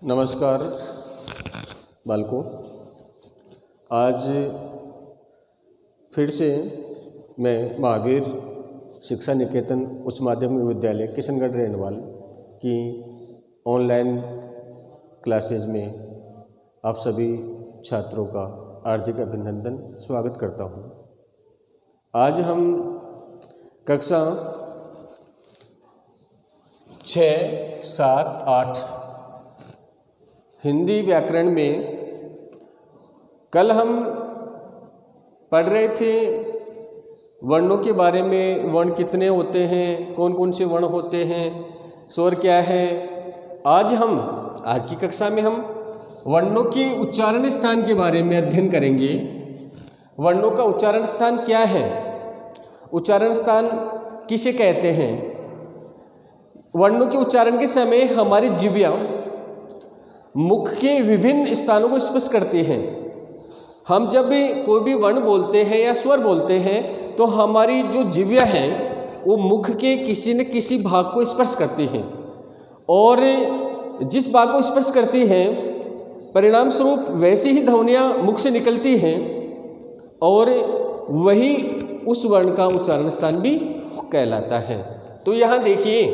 नमस्कार बालकों, आज फिर से मैं महावीर शिक्षा निकेतन उच्च माध्यमिक विद्यालय किशनगढ़ रेनवाल की ऑनलाइन क्लासेज में आप सभी छात्रों का हार्दिक अभिनंदन स्वागत करता हूं। आज हम कक्षा 6, 7, 8 हिंदी व्याकरण में कल हम पढ़ रहे थे वर्णों के बारे में। वर्ण कितने होते हैं, कौन कौन से वर्ण होते हैं, स्वर क्या है। आज की कक्षा में हम वर्णों के उच्चारण स्थान के बारे में अध्ययन करेंगे। वर्णों का उच्चारण स्थान क्या है, उच्चारण स्थान किसे कहते हैं। वर्णों के उच्चारण के समय हमारी जिह्वा मुख के विभिन्न स्थानों को स्पर्श करती हैं। हम जब भी कोई भी वर्ण बोलते हैं या स्वर बोलते हैं तो हमारी जो जिह्वा है वो मुख के किसी न किसी भाग को स्पर्श करती है, और जिस भाग को स्पर्श करती है परिणाम स्वरूप वैसी ही ध्वनियाँ मुख से निकलती हैं, और वही उस वर्ण का उच्चारण स्थान भी कहलाता है। तो यहाँ देखिए,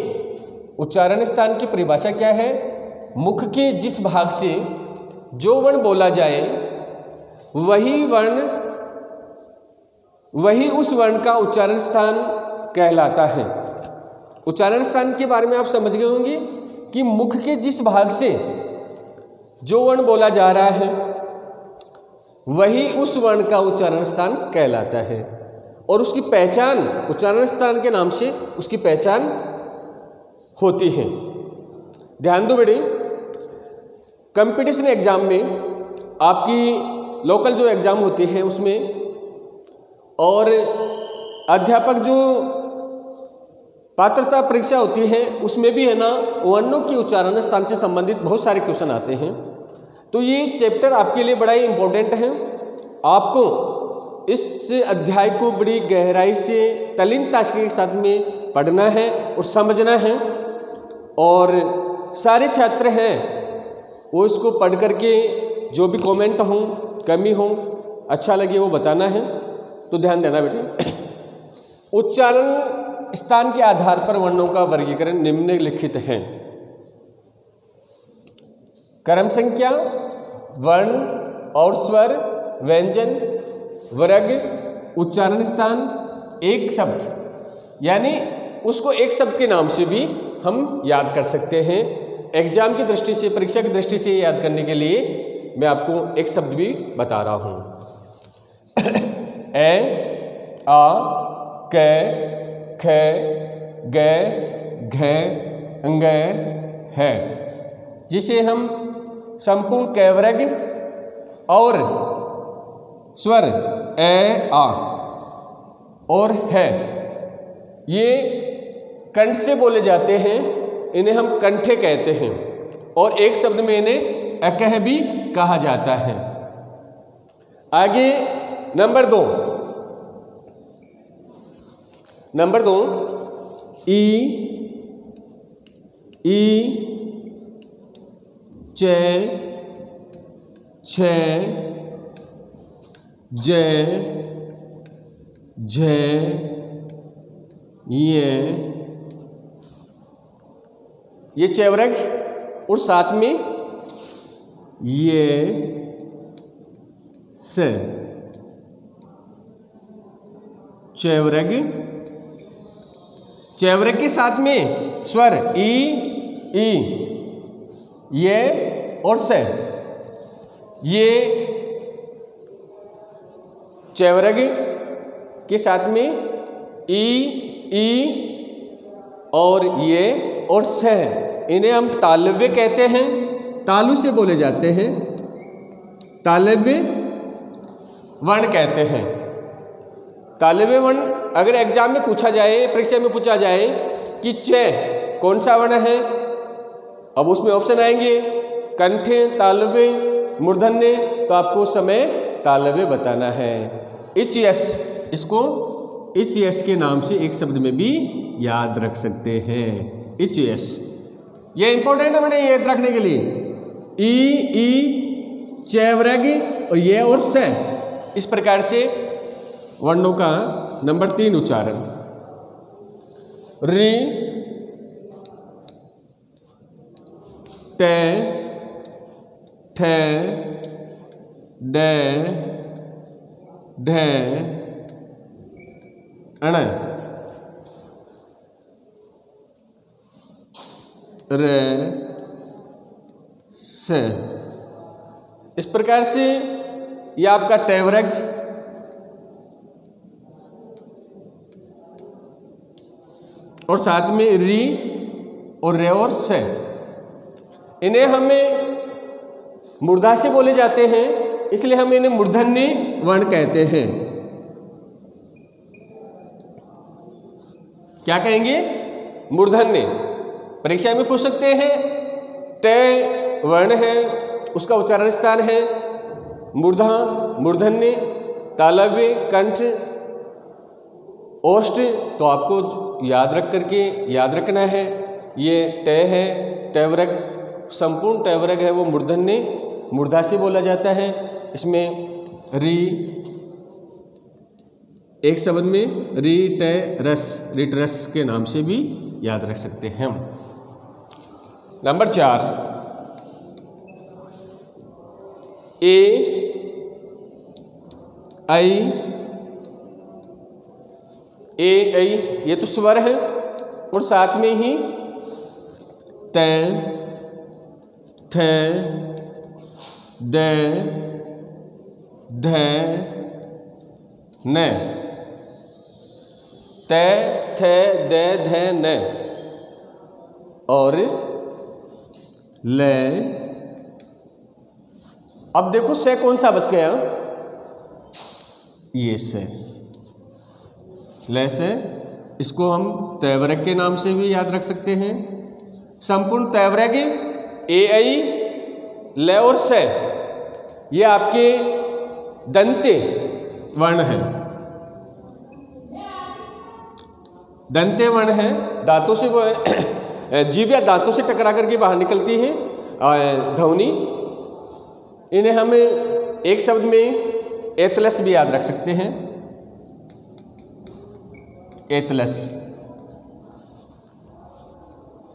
उच्चारण स्थान की परिभाषा क्या है। मुख के जिस भाग से जो वर्ण बोला जाए वही उस वर्ण का उच्चारण स्थान कहलाता है। उच्चारण स्थान के बारे में आप समझ गए होंगे कि मुख के जिस भाग से जो वर्ण बोला जा रहा है वही उस वर्ण का उच्चारण स्थान कहलाता है, और उसकी पहचान उच्चारण स्थान के नाम से उसकी पहचान होती है। ध्यान दो बेटे, कंपटीशन एग्जाम में आपकी लोकल जो एग्जाम होती है उसमें, और अध्यापक जो पात्रता परीक्षा होती है उसमें भी है ना, वर्णों के उच्चारण स्थान से संबंधित बहुत सारे क्वेश्चन आते हैं। तो ये चैप्टर आपके लिए बड़ा ही इम्पोर्टेंट है। आपको इस अध्याय को बड़ी गहराई से तल्लीनता के साथ में पढ़ना है और समझना है, और सारे छात्र हैं वो इसको पढ़ करके जो भी कमेंट हो, कमी हो, अच्छा लगे वो बताना है। तो ध्यान देना बेटे, उच्चारण स्थान के आधार पर वर्णों का वर्गीकरण निम्नलिखित है। क्रम संख्या, वर्ण और स्वर, व्यंजन, वर्ग, उच्चारण स्थान, एक शब्द, यानी उसको एक शब्द के नाम से भी हम याद कर सकते हैं। एग्जाम की दृष्टि से, परीक्षा की दृष्टि से याद करने के लिए मैं आपको एक शब्द भी बता रहा हूं। ए, आ, क, ख, ग, घ, अंग, है, जिसे हम संपूर्ण कैवर्ग और स्वर ए, आ और है ये कंठ से बोले जाते हैं, इन्हें हम कंठे कहते हैं, और एक शब्द में इन्हें अकह भी कहा जाता है। आगे नंबर दो, ई, च, छ, ज, झ, ये चैवर्ग, और साथ में ये स, चैवर्ग के साथ में स्वर ई, ये और स। ये चैवर्ग के साथ में ई और ये और स, इन्हें हम तालव्य कहते हैं, तालु से बोले जाते हैं, तालव्य वर्ण कहते हैं। तालव्य वर्ण अगर एग्जाम में पूछा जाए, परीक्षा में पूछा जाए कि च कौन सा वर्ण है, अब उसमें ऑप्शन आएंगे कंठे, तालव्य, मूर्धन्य, तो आपको उस समय तालव्य बताना है। इसको एच के नाम से एक शब्द में भी याद रख सकते हैं। एच, ये इंपॉर्टेंट है बेटे याद रखने के लिए। ई ई चैवरग और ये और से। इस प्रकार से वर्णों का नंबर 3 उच्चारण। री, टे, ठे, डे, ढे, अण, रे, से। इस प्रकार से ये आपका टैवरग और साथ में री और रे और से, इन्हें हमें मूर्धास्य बोले जाते हैं, इसलिए हम इन्हें मूर्धन्य वर्ण कहते हैं। क्या कहेंगे? मूर्धन्य। परीक्षा में पूछ सकते हैं, टे वर्ण है, उसका उच्चारण स्थान है मूर्धा, मूर्धन्य, तालव्य, कंठ, ओष्ठ। तो आपको याद रखना है, ये टे है, टैवरग, संपूर्ण टैवरग है वो मूर्धन्य मूर्धास्य बोला जाता है। इसमें री, एक शब्द में री टे रस, रिटरस के नाम से भी याद रख सकते हैं हम। नंबर 4 ए आई, ये तो स्वर है और साथ में ही ते, थे, दे, धे, ने। ते, थे, दे, धे, ने और ले। अब देखो से कौन सा बच गया? ये से, ले से। इसको हम तैवरग के नाम से भी याद रख सकते हैं। संपूर्ण तैवरग ए आई, ले और से, ये आपके दंते वर्ण है। दंते वर्ण है, दांतों से जीभ या दांतों से टकरा करके बाहर निकलती है ध्वनि। इन्हें हमें एक शब्द में एतलस भी याद रख सकते हैं। एतलस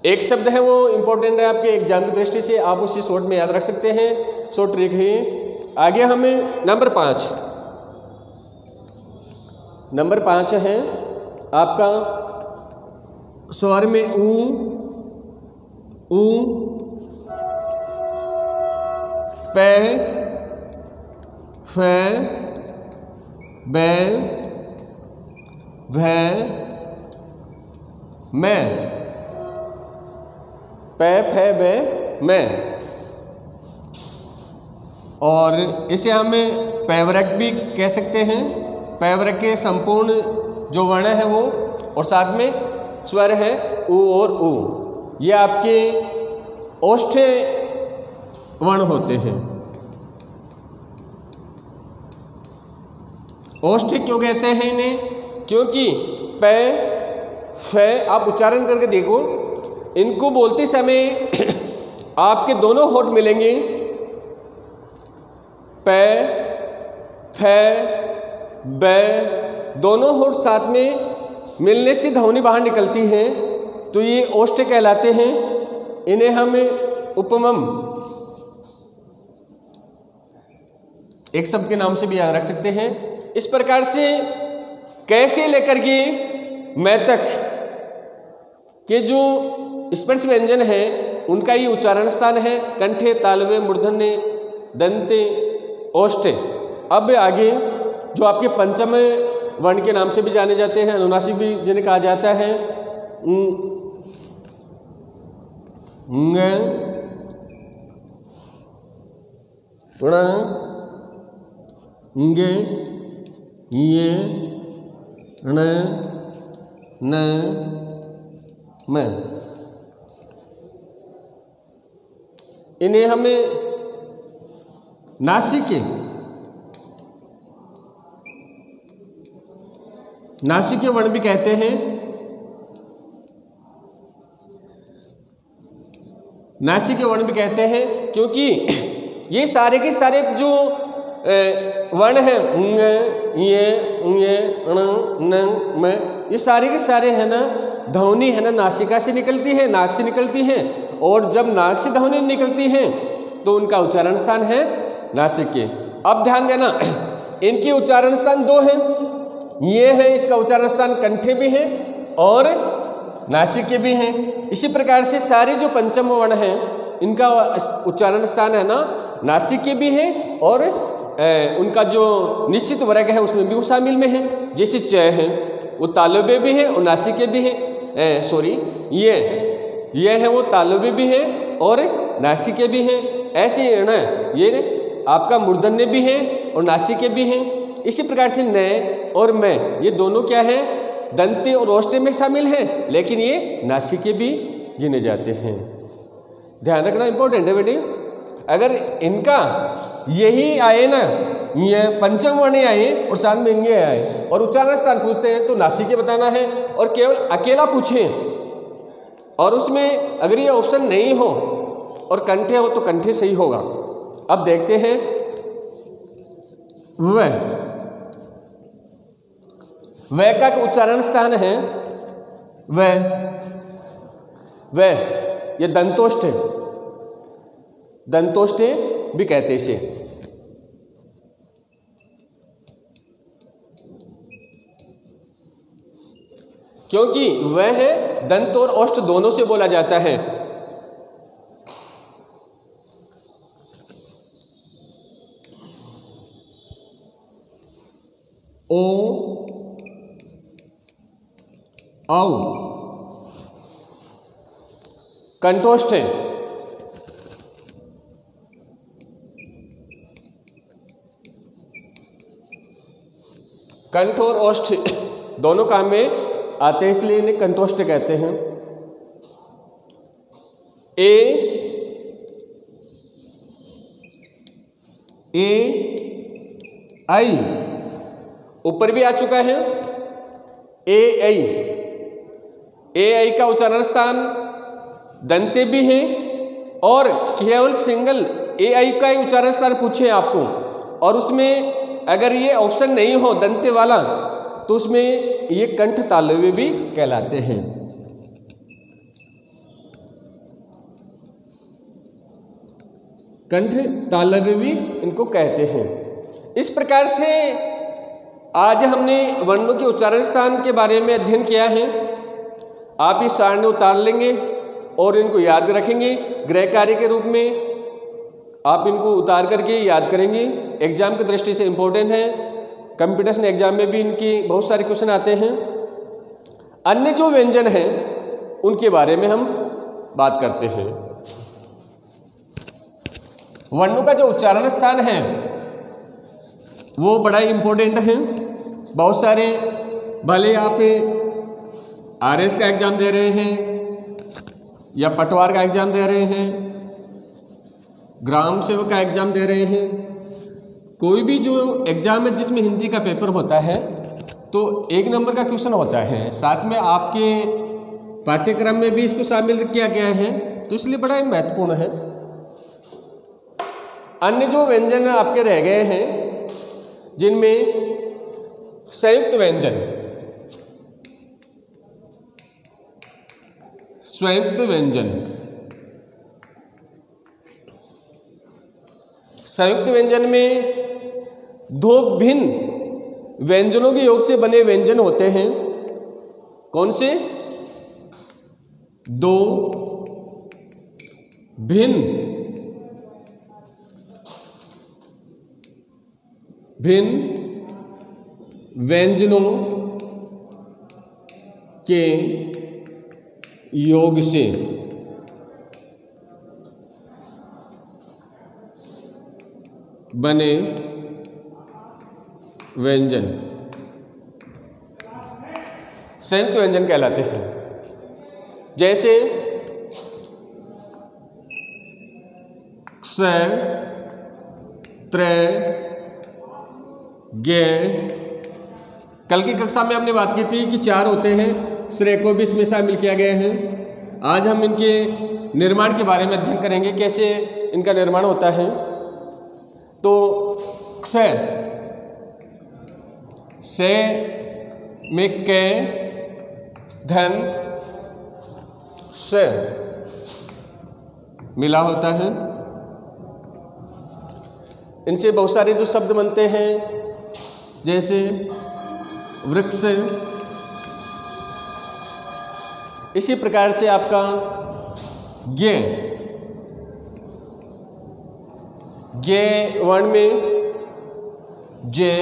एक शब्द है, वो इंपॉर्टेंट है आपके एग्जाम की दृष्टि से, आप उसे शॉर्ट में याद रख सकते हैं। शॉर्ट ट्रिक है। आगे हमें नंबर 5 है आपका स्वर में ऊ, पे, फे, बे, भे, मैं। पे, फे, बे, मैं। और इसे हमें पैवरक भी कह सकते हैं। पैवरक के संपूर्ण जो वर्ण है वो, और साथ में स्वर है ऊ और ऊ, ये आपके ओष्ठ वर्ण होते हैं। ओष्ठ क्यों कहते हैं इन्हें? क्योंकि पे, फे, आप उच्चारण करके देखो, इनको बोलते समय आपके दोनों होठ मिलेंगे। पे, फे, बे, दोनों होठ साथ में मिलने से ध्वनि बाहर निकलती है, तो ये ओष्ठ कहलाते हैं। इन्हें हम उपमम एक शब्द के नाम से भी याद रख सकते हैं। इस प्रकार से कैसे लेकर के मैं तक के जो स्पर्श व्यंजन है उनका ये उच्चारण स्थान है कंठे, तालवे, मूर्धन्य, दंते, ओष्ठे। अब आगे जो आपके पंचम वर्ण के नाम से भी जाने जाते हैं, अनुनासिक भी जिन्हें कहा जाता है, ङ, ण, ङे, ये, ण, न, म। इन्हें हमें नासिक वर्ण भी कहते हैं। नासिक के वर्ण भी कहते हैं, क्योंकि ये सारे के सारे जो वर्ण हैं ये सारे के सारे है ना, ध्वनि है ना नासिका से निकलती है, नाक से निकलती है, और जब नाक से ध्वनि निकलती है तो उनका उच्चारण स्थान है नासिक के। अब ध्यान देना, इनके उच्चारण स्थान दो हैं, ये है इसका उच्चारण स्थान कंठे भी है और नासिक के भी हैं। इसी प्रकार से सारे जो पंचम वर्ण हैं इनका उच्चारण स्थान है ना नासिक के भी है और उनका जो निश्चित वर्ग है उसमें भी वो शामिल में है। जैसे च है वो तालव्य भी है और नासिक के भी है, सॉरी ये है वो तालव्य भी है और नासिक के भी है। ऐसे न ये आपका मूर्धन्य भी है और नासिक के भी हैं। इसी प्रकार से न और मैं ये दोनों क्या है, दंते और ओष्ठ्य में शामिल है, लेकिन ये नासिक के भी गिने जाते हैं। ध्यान रखना इंपॉर्टेंट है बेटे। अगर इनका यही आए ना, ये पंचम वर्ण आए और साथ में इंगे आए और उच्चारण स्थान पूछते हैं तो नासिक के बताना है, और केवल अकेला पूछें और उसमें अगर ये ऑप्शन नहीं हो और कंठे हो तो कंठे सही होगा। अब देखते हैं वह का उच्चारण स्थान है वह ये दंतोष्ठ है, दंतोष्ठ भी कहते इसे। क्योंकि वह है दंत और ओष्ठ दोनों से बोला जाता है। ओ औ कंठोष्ठ है, कंठ और ओष्ठ दोनों काम में आते हैं, इसलिए इन्हें कंठोष्ठ कहते हैं। ए आई ऊपर भी आ चुका है। ए आई का उच्चारण स्थान दंते भी है और केवल सिंगल ए आई का ही उच्चारण स्थान पूछे आपको, और उसमें अगर ये ऑप्शन नहीं हो दंते वाला तो उसमें ये कंठ तालव्य भी कहलाते हैं। कंठ तालव्य भी इनको कहते हैं। इस प्रकार से आज हमने वर्णों के उच्चारण स्थान के बारे में अध्ययन किया है। आप इस सारणी उतार लेंगे और इनको याद रखेंगे गृह कार्य के रूप में। आप इनको उतार करके याद करेंगे, एग्जाम की दृष्टि से इम्पोर्टेंट है। कंपटीशन एग्जाम में भी इनकी बहुत सारे क्वेश्चन आते हैं। अन्य जो व्यंजन हैं उनके बारे में हम बात करते हैं। वर्णों का जो उच्चारण स्थान है वो बड़ा ही इम्पोर्टेंट है। बहुत सारे भले आप आरएस का एग्जाम दे रहे हैं या पटवार का एग्जाम दे रहे हैं, ग्राम सेवक का एग्जाम दे रहे हैं, कोई भी जो एग्जाम है जिसमें हिंदी का पेपर होता है तो 1 नंबर का क्वेश्चन होता है। साथ में आपके पाठ्यक्रम में भी इसको शामिल किया गया है, तो इसलिए बड़ा ही महत्वपूर्ण है। अन्य जो व्यंजन आपके रह गए हैं जिनमें संयुक्त व्यंजन, संयुक्त व्यंजन, संयुक्त व्यंजन में दो भिन्न व्यंजनों के योग से बने व्यंजन होते हैं। कौन से? दो भिन्न व्यंजनों के योग से बने व्यंजन संयुक्त व्यंजन कहलाते हैं। जैसे क्ष, त्रय, गे। कल की कक्षा में हमने बात की थी कि 4 होते हैं, श्रेय को भी इसमें शामिल किया गया है। आज हम इनके निर्माण के बारे में अध्ययन करेंगे, कैसे इनका निर्माण होता है। तो क्ष से में क धन से मिला होता है। इनसे बहुत सारे जो शब्द बनते हैं, जैसे वृक्ष। इसी प्रकार से आपका ज्ञ वर्ण में जे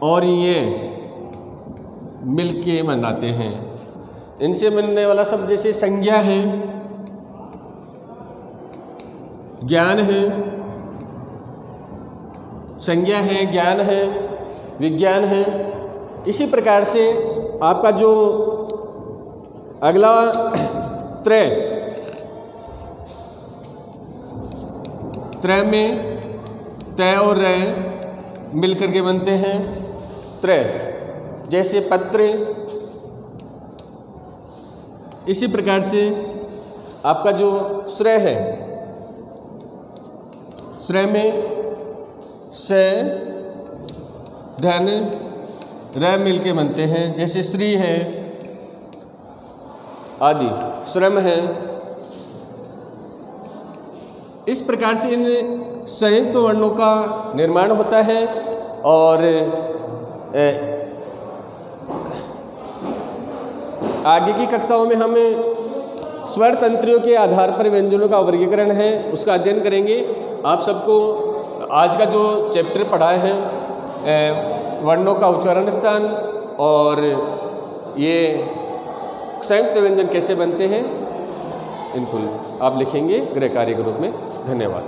और ये मिलके बनाते हैं। इनसे मिलने वाला शब्द जैसे संज्ञा है, ज्ञान है, संज्ञा है, ज्ञान है, विज्ञान है। इसी प्रकार से आपका जो अगला त्रय, त्रय में तय और रय मिलकर के बनते हैं त्रय, जैसे पत्र। इसी प्रकार से आपका जो श्रय है, श्रय में से धन र मिलके बनते हैं, जैसे श्री है आदि, श्रम है। इस प्रकार से इन संयुक्त वर्णों का निर्माण होता है और आगे की कक्षाओं में हम स्वर तंत्रियों के आधार पर व्यंजनों का वर्गीकरण है उसका अध्ययन करेंगे। आप सबको आज का जो चैप्टर पढ़ा है वर्णों का उच्चारण स्थान और ये संयुक्त व्यंजन कैसे बनते हैं, इनको आप लिखेंगे गृह कार्य के रूप में। धन्यवाद।